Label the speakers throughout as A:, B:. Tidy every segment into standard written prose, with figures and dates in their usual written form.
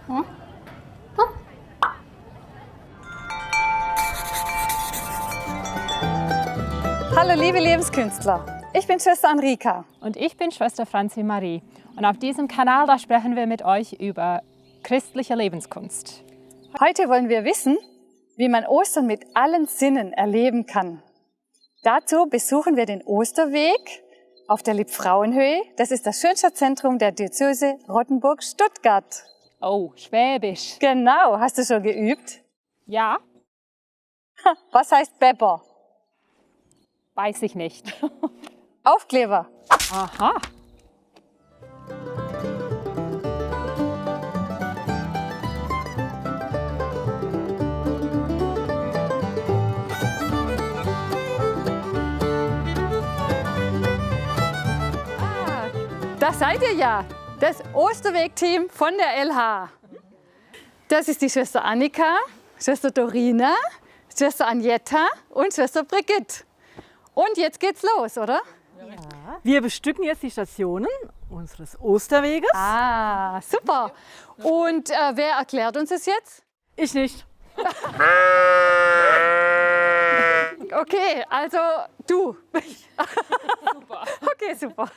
A: Hm? Hallo liebe Lebenskünstler, ich bin Schwester Enrika.
B: Und ich bin Schwester Franzi Marie. Und auf diesem Kanal, da sprechen wir mit euch über christliche Lebenskunst.
A: Heute wollen wir wissen, wie man Ostern mit allen Sinnen erleben kann. Dazu besuchen wir den Osterweg auf der Liebfrauenhöhe. Das ist das Schönstadtzentrum der Diözese Rottenburg-Stuttgart.
B: Oh, Schwäbisch.
A: Genau, hast du schon geübt?
B: Ja,
A: Was heißt Bepper?
B: weiß ich nicht.
A: Aufkleber.
B: Aha.
A: Da seid ihr ja, das Osterweg-Team von der LH. Das ist die Schwester Annika, Schwester Dorina, Schwester Agneta und Schwester Brigitte. Und jetzt geht's los, oder?
C: Wir bestücken jetzt die Stationen unseres Osterweges.
A: Ah, super. Und wer erklärt uns das jetzt?
C: Ich nicht.
A: Okay, also du. Super. Okay, super.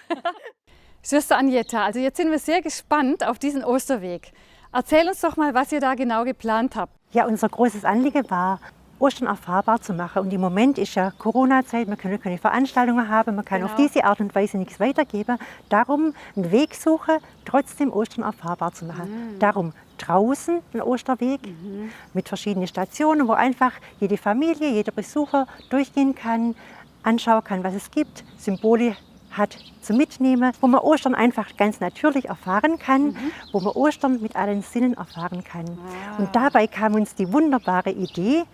A: Schwester Agneta, also jetzt sind wir sehr gespannt auf diesen Osterweg. Erzähl uns doch mal, was ihr da genau geplant habt.
D: Ja, unser großes Anliegen war, Ostern erfahrbar zu machen. Und im Moment ist ja Corona-Zeit, man kann keine Veranstaltungen haben, man kann auf diese Art und Weise nichts weitergeben. Darum einen Weg suchen, trotzdem Ostern erfahrbar zu machen. Darum draußen ein Osterweg mit verschiedenen Stationen, wo einfach jede Familie, jeder Besucher durchgehen kann, anschauen kann, was es gibt, Symbole hat zum Mitnehmen, wo man Ostern einfach ganz natürlich erfahren kann, wo man Ostern mit allen Sinnen erfahren kann. Und dabei kam uns die wunderbare Idee,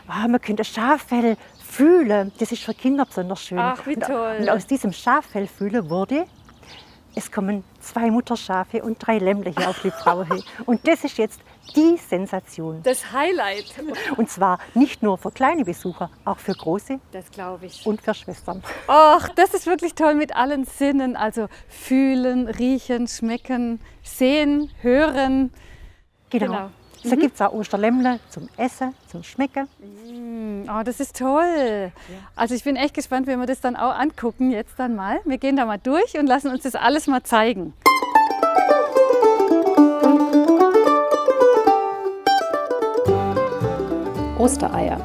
D: man könnte Schaffell fühlen. Das ist für Kinder besonders schön.
A: Ach, wie toll.
D: Und aus diesem Schaffell fühlen wurde, es kommen 2 Mutterschafe und 3 Lämmle hier auf die Frauenhöhe. Und das ist jetzt die Sensation.
A: Das Highlight.
D: Und zwar nicht nur für kleine Besucher, auch für große
A: Das glaube ich.
D: und für Schwestern.
A: Ach, das ist wirklich toll mit allen Sinnen. Also fühlen, riechen, schmecken, sehen, hören.
D: Genau. So gibt es auch Osterlämmle zum Essen, zum Schmecken.
A: Oh, das ist toll. Also ich bin echt gespannt, wenn wir das dann auch angucken jetzt dann mal. Wir gehen da mal durch und lassen uns das alles mal zeigen.
B: Ostereier.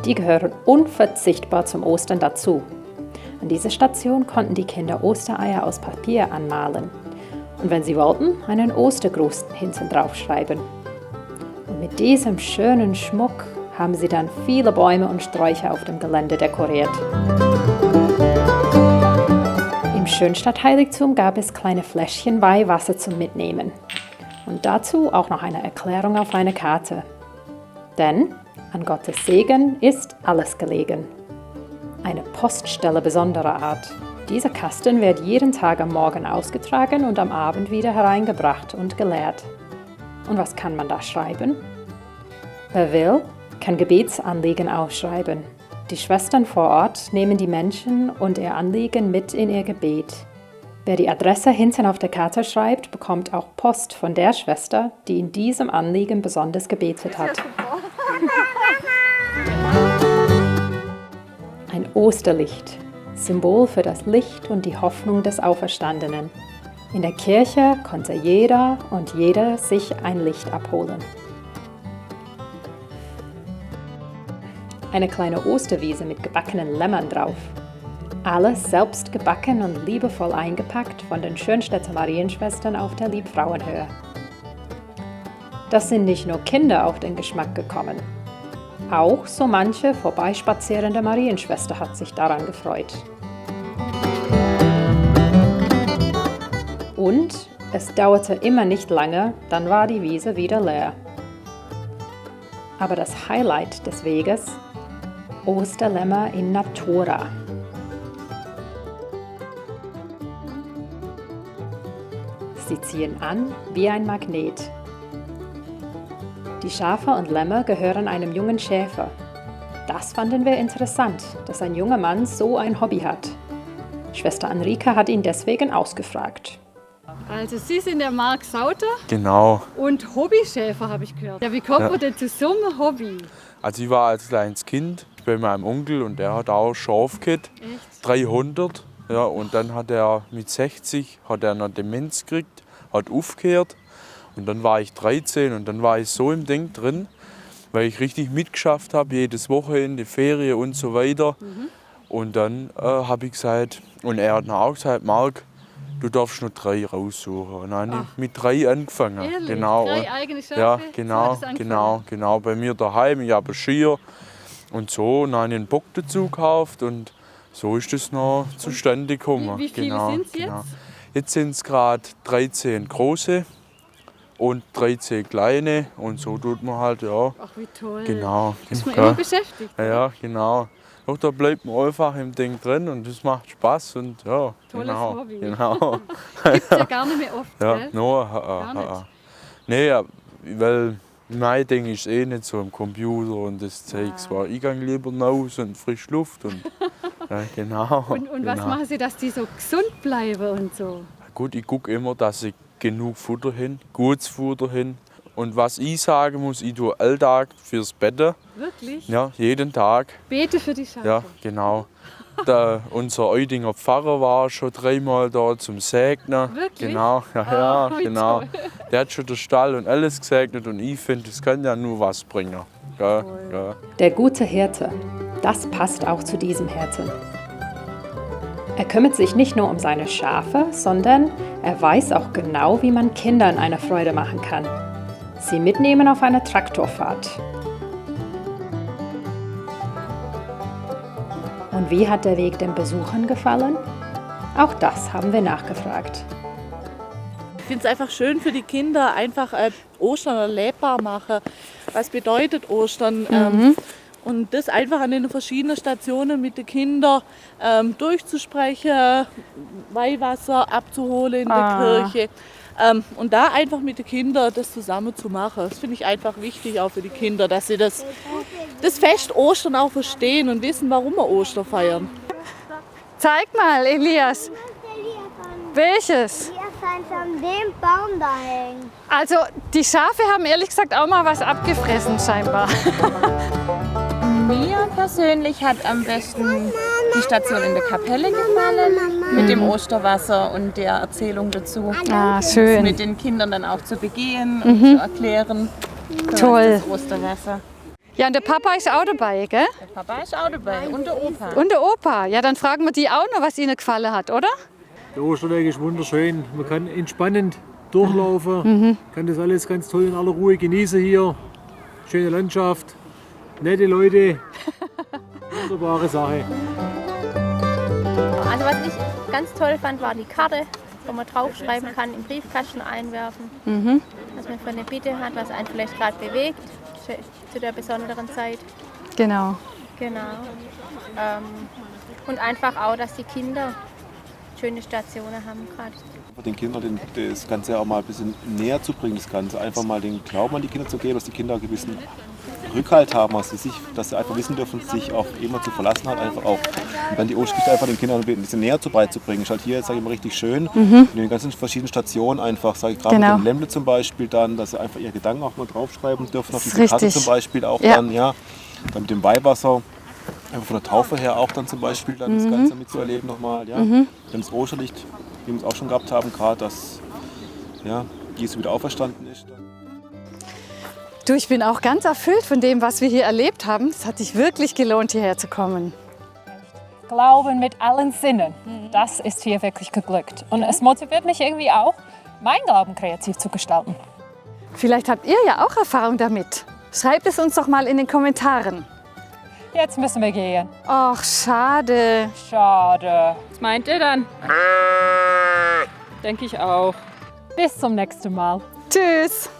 B: Die gehören unverzichtbar zum Ostern dazu. An dieser Station konnten die Kinder Ostereier aus Papier anmalen. Und wenn sie wollten, einen Ostergruß hinten drauf schreiben. Und mit diesem schönen Schmuck haben sie dann viele Bäume und Sträucher auf dem Gelände dekoriert. Im Schönstadtheiligtum gab es kleine Fläschchen Weihwasser zum Mitnehmen. Und dazu auch noch eine Erklärung auf einer Karte. Denn an Gottes Segen ist alles gelegen. Eine Poststelle besonderer Art. Dieser Kasten wird jeden Tag am Morgen ausgetragen und am Abend wieder hereingebracht und geleert. Und was kann man da schreiben? Wer will, kann Gebetsanliegen aufschreiben. Die Schwestern vor Ort nehmen die Menschen und ihr Anliegen mit in ihr Gebet. Wer die Adresse hinten auf der Karte schreibt, bekommt auch Post von der Schwester, die in diesem Anliegen besonders gebetet hat. Ein Osterlicht, Symbol für das Licht und die Hoffnung des Auferstandenen. In der Kirche konnte jeder und jede sich ein Licht abholen. Eine kleine Osterwiese mit gebackenen Lämmern drauf. Alles selbst gebacken und liebevoll eingepackt von den Schönstädter Marienschwestern auf der Liebfrauenhöhe. Das sind nicht nur Kinder auf den Geschmack gekommen. Auch so manche vorbeispazierende Marienschwester hat sich daran gefreut. Und es dauerte immer nicht lange, dann war die Wiese wieder leer. Aber das Highlight des Weges: Osterlämmer in Natura. Sie ziehen an wie ein Magnet. Die Schafe und Lämmer gehören einem jungen Schäfer. Das fanden wir interessant, dass ein junger Mann so ein Hobby hat. Schwester Enrika hat ihn deswegen ausgefragt.
A: Also Sie sind der Marc Sauter
E: Genau.
A: und Hobbyschäfer, habe ich gehört. Ja, wie kommt man denn zu so einem Hobby?
E: Also ich war als kleines Kind bei meinem Onkel und der hat auch Schafe gehabt, 300. Ja, und dann hat er mit 60 hat er noch Demenz gekriegt, hat aufgehört. Und dann war ich 13 und dann war ich so im Ding drin, weil ich richtig mitgeschafft habe, jedes Wochenende, Ferien und so weiter. Und dann habe ich gesagt, und er hat auch gesagt, Marc, du darfst noch 3 raussuchen. Und dann habe ich mit 3 angefangen.
A: Ehrlich?
E: Genau.
A: 3 eigene Schafe?
E: Ja,
A: So hat
E: genau,
A: es angefangen.
E: genau. Bei mir daheim, ich habe Skier und so. Und dann habe ich einen Bock dazu gekauft und so ist das noch zustande gekommen.
A: Wie viele sind es jetzt?
E: Jetzt sind es gerade 13 große und 13 kleine und so tut man halt, ja.
A: Ach, wie toll.
E: Genau.
A: Ist man
E: ja.
A: immer beschäftigt?
E: Ja, genau. Doch, da bleibt man einfach im Ding drin und das macht Spaß und ja.
A: Tolles
E: genau,
A: Hobby.
E: Genau.
A: Gibt es ja gar nicht mehr oft,
E: Ja,
A: gell?
E: no,
A: nicht.
E: Nee, ja, weil mein Ding ist eh nicht so am Computer und das Zeugs war. Ich gehe lieber raus und frische Luft und ja, genau.
A: Und was
E: genau.
A: machen Sie, dass die so gesund bleiben und so?
E: Gut, ich gucke immer, dass ich genug Futter hin, gutes Futter hin. Und was ich sagen muss, ich tue Alltag fürs Bett.
A: Wirklich?
E: Ja, jeden Tag.
A: Bete für die Schafe.
E: Ja, genau. Unser Eudinger Pfarrer war schon 3-mal da zum Segnen.
A: Wirklich?
E: Genau, ja,
A: Oh, wie
E: genau.
A: toll.
E: Der hat schon den Stall und alles gesegnet und ich finde, das kann ja nur was bringen. Ja, ja.
B: Der gute Hirte, das passt auch zu diesem Hirten. Er kümmert sich nicht nur um seine Schafe, sondern er weiß auch genau, wie man Kindern eine Freude machen kann. Sie mitnehmen auf eine Traktorfahrt. Und wie hat der Weg den Besuchern gefallen? Auch das haben wir nachgefragt.
F: Ich finde es einfach schön für die Kinder, einfach Ostern erlebbar machen. Was bedeutet Ostern? Und das einfach an den verschiedenen Stationen mit den Kindern durchzusprechen, Weihwasser abzuholen in der Kirche. Und da einfach mit den Kindern das zusammen zu machen. Das finde ich einfach wichtig auch für die Kinder, dass sie das Fest Ostern auch verstehen und wissen, warum wir Ostern feiern.
A: Zeig mal, Elias. Welches?
G: Eins an dem Baum da hängt.
A: Also, die Schafe haben ehrlich gesagt auch mal was abgefressen, scheinbar.
H: Mir persönlich hat am besten die Station in der Kapelle gefallen, mit dem Osterwasser und der Erzählung dazu.
A: Ah, schön.
H: Mit den Kindern dann auch zu begehen und zu erklären.
A: Toll.
H: Das Osterwasser.
A: Ja, und der Papa ist auch dabei, gell?
H: Der Papa ist auch dabei und der Opa.
A: Und der Opa. Ja, dann fragen wir die auch noch, was ihnen gefallen hat, oder?
I: Der Osterweg ist wunderschön. Man kann entspannend durchlaufen, kann das alles ganz toll in aller Ruhe genießen hier. Schöne Landschaft, nette Leute, wunderbare Sache.
J: Also was ich ganz toll fand, war die Karte, wo man draufschreiben kann, im Briefkasten einwerfen, was man für eine Bitte hat, was einen vielleicht gerade bewegt zu der besonderen Zeit.
A: Genau.
J: Genau. Und einfach auch, dass die Kinder schöne Stationen haben gerade.
K: Den Kindern das Ganze auch mal ein bisschen näher zu bringen, das Ganze. Einfach mal den Glauben an die Kinder zu geben, dass die Kinder einen gewissen Rückhalt haben, dass sie einfach wissen dürfen, sich auf jemanden zu verlassen hat, einfach auch. Und dann die Ostergeschichte einfach den Kindern ein bisschen näher beizubringen. Ist halt hier, sage ich mal, richtig schön. In den ganzen verschiedenen Stationen einfach, sage ich gerade mit dem Lämmle zum Beispiel dann, dass sie einfach ihre Gedanken auch mal draufschreiben dürfen, auf diese Karte zum Beispiel auch dann, ja. Dann mit dem Weihwasser. Einfach von der Taufe her auch dann zum Beispiel dann das Ganze mitzuerleben nochmal. Ja. Dann das Osterlicht, wie wir es auch schon gehabt haben, gerade, dass ja, Jesus wieder auferstanden ist.
A: Du, ich bin auch ganz erfüllt von dem, was wir hier erlebt haben. Es hat sich wirklich gelohnt, hierher zu kommen.
B: Glauben mit allen Sinnen, das ist hier wirklich geglückt. Und es motiviert mich irgendwie auch, mein Glauben kreativ zu gestalten.
A: Vielleicht habt ihr ja auch Erfahrung damit. Schreibt es uns doch mal in den Kommentaren.
B: Jetzt müssen wir gehen.
A: Ach, schade.
B: Schade.
H: Was meint ihr dann? Denke ich auch.
B: Bis zum nächsten Mal.
A: Tschüss.